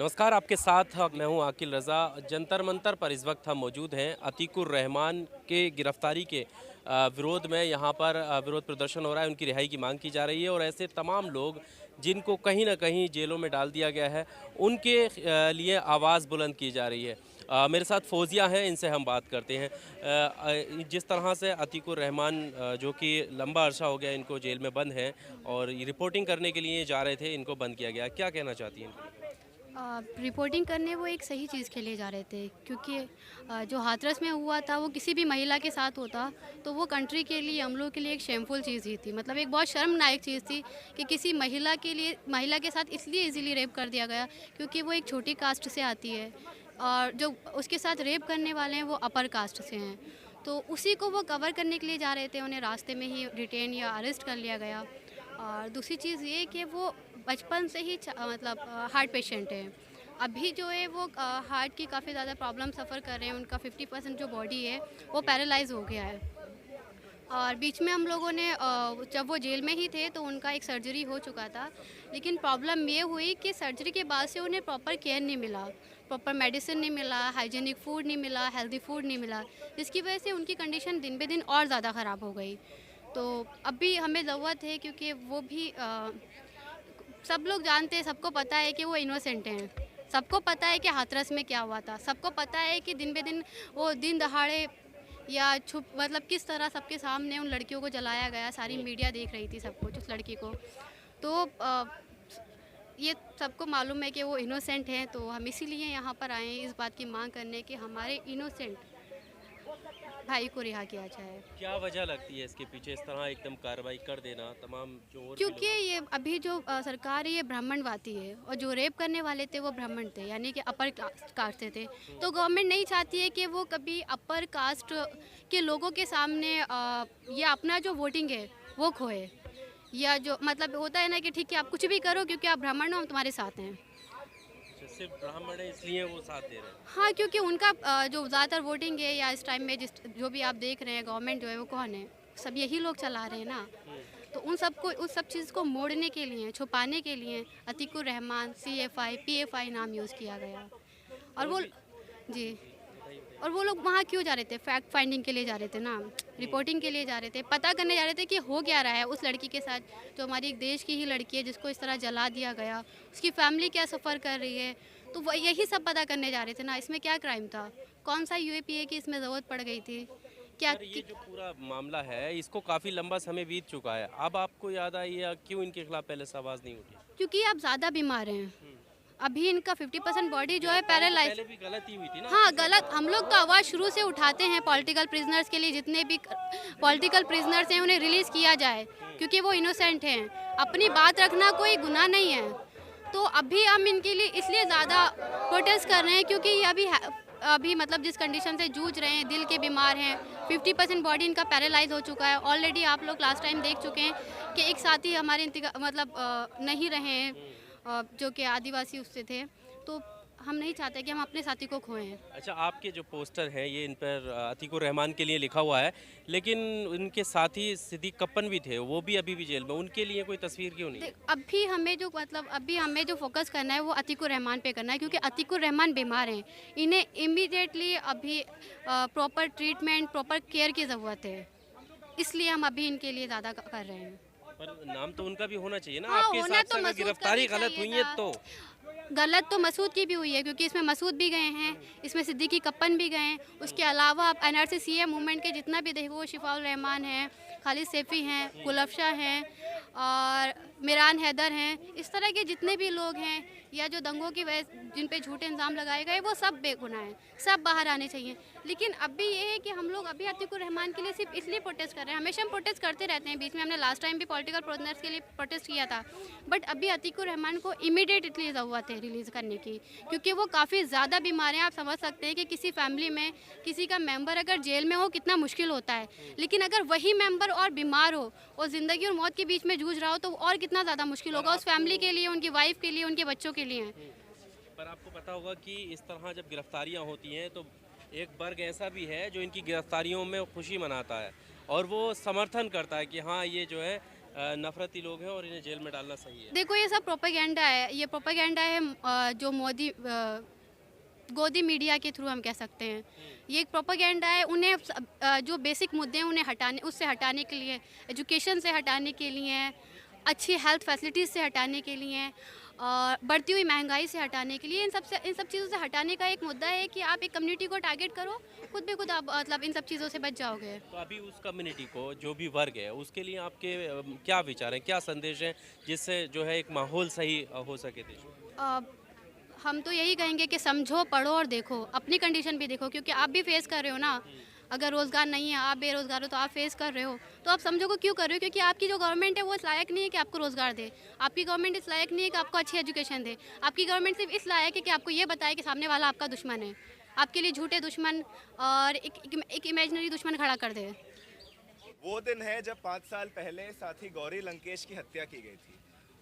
नमस्कार, आपके साथ मैं हूं आकिल रज़ा। जंतर मंतर पर इस वक्त हम मौजूद हैं। अतीकुर रहमान के गिरफ्तारी के विरोध में यहाँ पर विरोध प्रदर्शन हो रहा है। उनकी रिहाई की मांग की जा रही है और ऐसे तमाम लोग जिनको कहीं ना कहीं जेलों में डाल दिया गया है, उनके लिए आवाज़ बुलंद की जा रही है। मेरे साथ फौजिया हैं, इनसे हम बात करते हैं। जिस तरह से अतीकुर रहमान जो कि लंबा अरसा हो गया इनको जेल में बंद हैं और ये रिपोर्टिंग करने के लिए जा रहे थे, इनको बंद किया गया, क्या कहना चाहती हैं? रिपोर्टिंग करने वो एक सही चीज़ के लिए जा रहे थे क्योंकि जो हाथरस में हुआ था वो किसी भी महिला के साथ होता तो वो कंट्री के लिए हम लोग के लिए एक शेमफुल चीज़ ही थी। मतलब एक बहुत शर्मनाक चीज़ थी कि किसी महिला के साथ इसलिए इजीली रेप कर दिया गया क्योंकि वो एक छोटी कास्ट से आती है और जो उसके साथ रेप करने वाले हैं वो अपर कास्ट से हैं। तो उसी को वो कवर करने के लिए जा रहे थे, उन्हें रास्ते में ही डिटेन या अरेस्ट कर लिया गया। और दूसरी चीज़ ये कि वो बचपन से ही मतलब हार्ट पेशेंट है। अभी जो है वो हार्ट की काफ़ी ज़्यादा प्रॉब्लम सफ़र कर रहे हैं, उनका 50% जो बॉडी है वो पैरालाइज़ हो गया है। और बीच में हम लोगों ने जब वो जेल में ही थे तो उनका एक सर्जरी हो चुका था, लेकिन प्रॉब्लम ये हुई कि सर्जरी के बाद से उन्हें प्रॉपर केयर नहीं मिला, प्रॉपर मेडिसिन नहीं मिला, हाइजीनिक फूड नहीं मिला, हेल्दी फूड नहीं मिला, जिसकी वजह से उनकी कंडीशन दिन ब दिन और ज़्यादा ख़राब हो गई। तो अभी हमें ज़रूरत है क्योंकि वो भी सब लोग जानते हैं, सबको पता है कि वो इनोसेंट हैं। सबको पता है कि हाथरस में क्या हुआ था। सबको पता है कि दिन बे दिन वो दिन दहाड़े या छुप मतलब किस तरह सबके सामने उन लड़कियों को जलाया गया। सारी मीडिया देख रही थी सब कुछ उस लड़की को। तो ये सबको मालूम है कि वो इनोसेंट हैं, तो हम इसीलिए यहाँ पर आए हैं इस बात की माँग करने कि हमारे इनोसेंट भाई को रिहा किया जाए। क्या वजह लगती है इसके पीछे इस तरह एकदम कार्रवाई कर देना, तमाम जो और भी क्योंकि लोग हैं? ये अभी जो सरकार है ये ब्राह्मणवादी है और जो रेप करने वाले थे वो ब्राह्मण थे, यानी कि अपर कास्ट से थे। तो गवर्नमेंट नहीं चाहती है कि वो कभी अपर कास्ट के लोगों के सामने या अपना जो वोटिंग है वो खोए, या जो मतलब होता है ना कि ठीक है आप कुछ भी करो क्योंकि आप ब्राह्मण हो, हम तुम्हारे साथ हैं। अच्छा, सिर्फ ब्राह्मण है इसलिए वो साथ दे रहे हैं। हाँ, क्योंकि उनका जो ज़्यादातर वोटिंग है या इस टाइम में जिस जो भी आप देख रहे हैं गवर्नमेंट जो है वो कौन है, सब यही लोग चला रहे हैं ना। तो उन सबको उस सब चीज़ को मोड़ने के लिए, छुपाने के लिए अतीकुर रहमान, सीएफआई, पीएफआई नाम यूज़ किया गया। और और वो भी जी, बताइए, बताइए। और वो लोग वहाँ क्यों जा रहे थे? फैक्ट फाइंडिंग के लिए जा रहे थे ना, हम्म, रिपोर्टिंग के लिए जा रहे थे, पता करने जा रहे थे कि हो क्या रहा है उस लड़की के साथ, जो हमारी एक देश की ही लड़की है जिसको इस तरह जला दिया गया, उसकी फैमिली क्या सफ़र कर रही है। तो वो यही सब पता करने जा रहे थे ना, इसमें क्या क्राइम था? कौन-सा यूएपीए की इसमें ज़रूरत पड़ गई थी? क्या पर ये कि जो पूरा मामला है इसको काफ़ी लंबा समय बीत चुका है, अब आपको याद आई या क्यों इनके खिलाफ पहले से आवाज़ नहीं उठी? क्योंकि आप ज़्यादा बीमार हैं। हम्म, अभी इनका 50% बॉडी जो है गिरफ्तारी तो पैरालाइज़। पहले भी गलत ही हुई थी ना हाँ, आपके साथ? गलत हम लोग तो आवाज़ शुरू से उठाते हैं पॉलिटिकल प्रिजनर्स के लिए, जितने भी पॉलिटिकल प्रिजनर्स हैं उन्हें रिलीज़ किया जाए क्योंकि वो इनोसेंट हैं। अपनी बात रखना कोई गुनाह नहीं है। तो अभी हम इनके लिए इसलिए ज़्यादा प्रोटेस्ट कर रहे हैं क्योंकि ये अभी मतलब जिस कंडीशन से जूझ रहे हैं, दिल के बीमार हैं, 50% बॉडी इनका पैरालाइज़ हो चुका है। ऑलरेडी आप लोग लास्ट टाइम देख चुके हैं कि एक साथी हमारे मतलब नहीं रहे हैं, जो कि आदिवासी उससे थे। तो हम नहीं चाहते कि हम अपने साथी को खोएँ। अच्छा, आपके जो पोस्टर हैं ये इन पर अतीकुर रहमान के लिए लिखा हुआ है, लेकिन उनके साथी सिद्दीक कप्पन भी थे, वो भी अभी भी जेल में, उनके लिए कोई तस्वीर क्यों नहीं है? अभी हमें जो फ़ोकस करना है वो अतीकुर रहमान पे करना है क्योंकि अतीकुर रहमान बीमार हैं। इन्हें इमीडिएटली अभी प्रॉपर ट्रीटमेंट, प्रॉपर केयर की ज़रूरत है। इसलिए हम अभी इनके लिए ज़्यादा कर रहे हैं। पर नाम तो उनका भी होना चाहिए ना, हाँ, आपके होना हिसाब तो से अगर मसूद का भी गिरफ्तारी गलत चाहिए हुई है था। तो? गलत तो मसूद की भी हुई है क्योंकि इसमें मसूद भी गए हैं, इसमें सिद्दीकी कप्पन भी गए हैं। उसके अलावा आप एनआरसी सीए मूवमेंट के जितना भी देखो, शिफाउल रहमान हैं, खालिद सैफ़ी हैं, गुलफ्शा हैं और मिरान हैदर हैं। इस तरह के जितने भी लोग हैं या जो दंगों की वजह जिन पे झूठे इल्ज़ाम लगाए गए वो सब बेगुनाह हैं, सब बाहर आने चाहिए। लेकिन अभी ये है कि हम लोग अभी अतीकुर रहमान के लिए सिर्फ इसलिए प्रोटेस्ट कर रहे हैं। हमेशा हम प्रोटेस्ट करते रहते हैं, बीच में हमने लास्ट टाइम भी पॉलिटिकल प्रिजनर्स के लिए प्रोटेस्ट किया था। बट अभी अतीकुर रहमान को इमीडिएटली ज़रूरत है रिलीज़ करने की क्योंकि वो काफ़ी ज़्यादा बीमार हैं। आप समझ सकते हैं कि किसी फैमिली में किसी का मेंबर अगर जेल में हो कितना मुश्किल होता है, लेकिन अगर वही मेंबर और बीमार हो और ज़िंदगी और मौत के बीच में जूझ रहा हो तो और कितना ज़्यादा मुश्किल पर होगा उस फैमिली आपको के लिए, उनकी वाइफ के लिए, उनके बच्चों के लिए। पर आपको पता होगा कि इस तरह जब गिरफ्तारियां होती हैं तो एक वर्ग ऐसा भी है जो इनकी गिरफ्तारियों में खुशी मनाता है और वो समर्थन करता है कि हाँ, ये जो है नफरती लोग हैं और इन्हें जेल में डालना सही है। देखो ये सब प्रोपेगेंडा है, ये प्रोपेगेंडा है जो मोदी गोदी मीडिया के थ्रू हम कह सकते हैं। ये एक प्रोपेगेंडा है, उन्हें जो बेसिक मुद्दे हैं उन्हें हटाने, उससे हटाने के लिए, एजुकेशन से हटाने के लिए, अच्छी हेल्थ फैसिलिटीज़ से हटाने के लिए और बढ़ती हुई महंगाई से हटाने के लिए, इन सब चीज़ों से हटाने का एक मुद्दा है कि आप एक कम्युनिटी को टारगेट करो, खुद भी खुद आप मतलब इन सब चीज़ों से बच जाओगे। तो अभी उस कम्युनिटी को, जो भी वर्ग है, उसके लिए आपके क्या विचार हैं, क्या संदेश हैं, जिससे जो है एक माहौल सही हो सके देश में? अ, हम तो यही कहेंगे कि समझो, पढ़ो और देखो, अपनी कंडीशन भी देखो, क्योंकि आप भी फेस कर रहे हो ना। अगर रोज़गार नहीं है, आप बेरोज़गार हो तो आप फेस कर रहे हो, तो आप समझो को क्यों कर रहे हो, क्योंकि आपकी जो गवर्नमेंट है वो इस लायक नहीं है कि आपको रोज़गार दे। आपकी गवर्नमेंट इस लायक नहीं है कि आपको अच्छी एजुकेशन दे। आपकी गवर्नमेंट सिर्फ इस लायक है कि आपको ये बताए कि सामने वाला आपका दुश्मन है, आपके लिए झूठे दुश्मन और एक इमेजिनरी दुश्मन खड़ा कर दे। वो दिन है जब 5 साल पहले साथी गौरी लंकेश की हत्या की गई थी।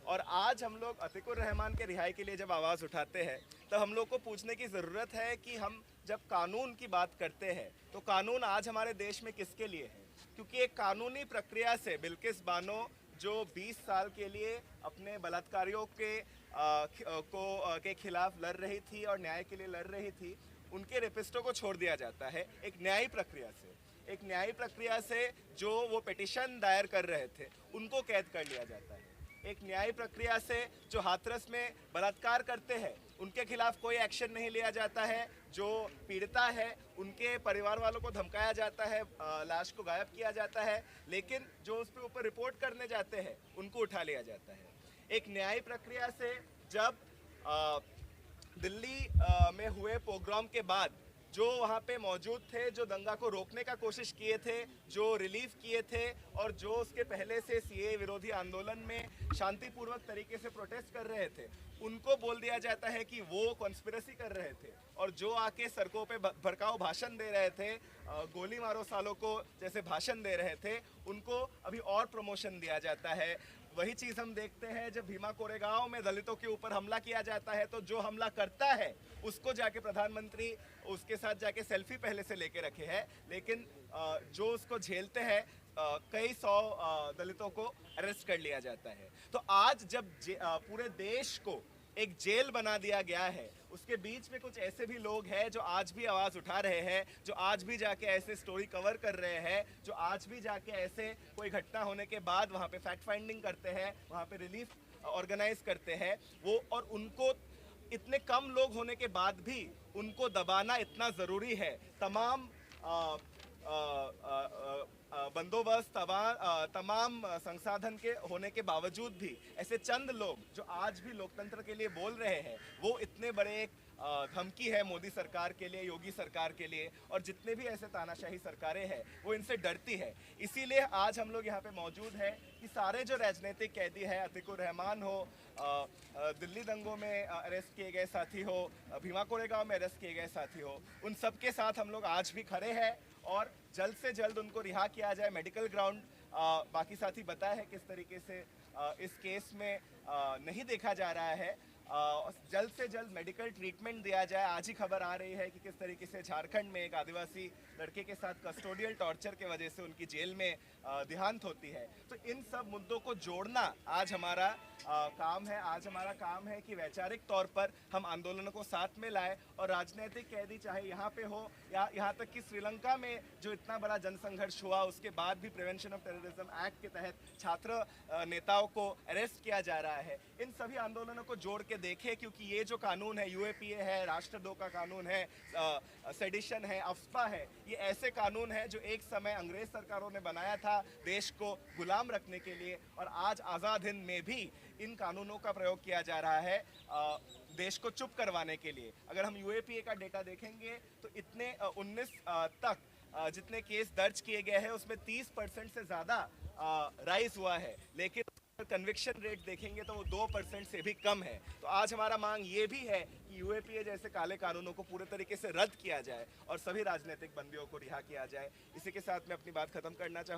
और आज हम लोग अतीकुर रहमान के रिहाई के लिए जब आवाज़ उठाते हैं तो हम लोग को पूछने की ज़रूरत है कि हम जब कानून की बात करते हैं तो कानून आज हमारे देश में किसके लिए है। क्योंकि एक कानूनी प्रक्रिया से बिल्किस बानो जो 20 साल के लिए अपने बलात्कारियों के खिलाफ लड़ रही थी और न्याय के लिए लड़ रही थी, उनके रेपिस्टों को छोड़ दिया जाता है एक न्यायिक प्रक्रिया से। एक न्यायिक प्रक्रिया से जो वो पिटीशन दायर कर रहे थे उनको कैद कर लिया जाता है। एक न्यायिक प्रक्रिया से जो हाथरस में बलात्कार करते हैं उनके खिलाफ कोई एक्शन नहीं लिया जाता है। जो पीड़िता है उनके परिवार वालों को धमकाया जाता है, लाश को गायब किया जाता है, लेकिन जो उस पर ऊपर रिपोर्ट करने जाते हैं उनको उठा लिया जाता है। एक न्यायिक प्रक्रिया से जब दिल्ली में हुए पोग्राम के बाद जो वहाँ पे मौजूद थे, जो दंगा को रोकने का कोशिश किए थे, जो रिलीफ किए थे और जो उसके पहले से सीए विरोधी आंदोलन में शांतिपूर्वक तरीके से प्रोटेस्ट कर रहे थे, उनको बोल दिया जाता है कि वो कॉन्स्पिरेसी कर रहे थे। और जो आके सड़कों पे भड़काऊ भाषण दे रहे थे, गोली मारो सालों को जैसे भाषण दे रहे थे, उनको अभी और प्रमोशन दिया जाता है। वही चीज़ हम देखते हैं जब भीमा कोरेगांव में दलितों के ऊपर हमला किया जाता है तो जो हमला करता है उसको जाके प्रधानमंत्री उसके साथ जाके सेल्फी पहले से लेके रखे हैं, लेकिन जो उसको झेलते हैं कई सौ दलितों को अरेस्ट कर लिया जाता है। तो आज जब पूरे देश को एक जेल बना दिया गया है, उसके बीच में कुछ ऐसे भी लोग हैं जो आज भी आवाज़ उठा रहे हैं, जो आज भी जाके ऐसे स्टोरी कवर कर रहे हैं, जो आज भी जाके ऐसे कोई घटना होने के बाद वहाँ पे फैक्ट फाइंडिंग करते हैं, वहाँ पे रिलीफ ऑर्गेनाइज करते हैं वो। और उनको इतने कम लोग होने के बाद भी उनको दबाना इतना ज़रूरी है। तमाम बंदोबस्त, तमाम संसाधन के होने के बावजूद भी ऐसे चंद लोग जो आज भी लोकतंत्र के लिए बोल रहे हैं, वो इतने बड़े एक धमकी है मोदी सरकार के लिए, योगी सरकार के लिए, और जितने भी ऐसे तानाशाही सरकारें हैं वो इनसे डरती है। इसीलिए आज हम लोग यहाँ पे मौजूद हैं कि सारे जो राजनीतिक कैदी हैं, अतीकुर रहमान हो, दिल्ली दंगों में अरेस्ट किए गए साथी हो, भीमा कोरेगांव में अरेस्ट किए गए साथी हो, उन सब के साथ हम लोग आज भी खड़े हैं और जल्द से जल्द उनको रिहा किया जाए। मेडिकल ग्राउंड बाकी साथी बताए हैं किस तरीके से इस केस में नहीं देखा जा रहा है। जल्द से जल्द मेडिकल ट्रीटमेंट दिया जाए। आज ही खबर आ रही है कि किस तरीके से झारखंड में एक आदिवासी लड़के के साथ कस्टोडियल टॉर्चर के वजह से उनकी जेल में देहांत होती है। तो इन सब मुद्दों को जोड़ना आज हमारा काम है। आज हमारा काम है कि वैचारिक तौर पर हम आंदोलनों को साथ में लाएं और राजनीतिक कैदी चाहे यहाँ पे हो या यहाँ तक कि श्रीलंका में जो इतना बड़ा जनसंघर्ष हुआ उसके बाद भी प्रिवेंशन ऑफ टेररिज्म एक्ट के तहत छात्र नेताओं को अरेस्ट किया जा रहा है। इन सभी आंदोलनों को जोड़ के देखें, क्योंकि ये जो कानून है, यूएपीए है, राष्ट्रद्रोह का कानून है, सेडिशन है, अफस्पा है, ये ऐसे कानून है जो एक समय अंग्रेज सरकारों ने बनाया था देश को गुलाम रखने के लिए, और आज आज़ाद हिंद में भी इन कानूनों का प्रयोग किया जा रहा है देश को चुप करवाने के लिए। अगर हम यूएपीए का डेटा देखेंगे तो इतने 19 तक जितने केस दर्ज किए गए हैं उसमें 30% से ज़्यादा राइज हुआ है, लेकिन कन्विक्शन रेट देखेंगे तो वो 2% से भी कम है। तो आज हमारा मांग ये भी है कि यूएपीए जैसे काले कानूनों को पूरे तरीके से रद्द किया जाए और सभी राजनीतिक बंदियों को रिहा किया जाए। इसी के साथ मैं अपनी बात खत्म करना चाहूँगा।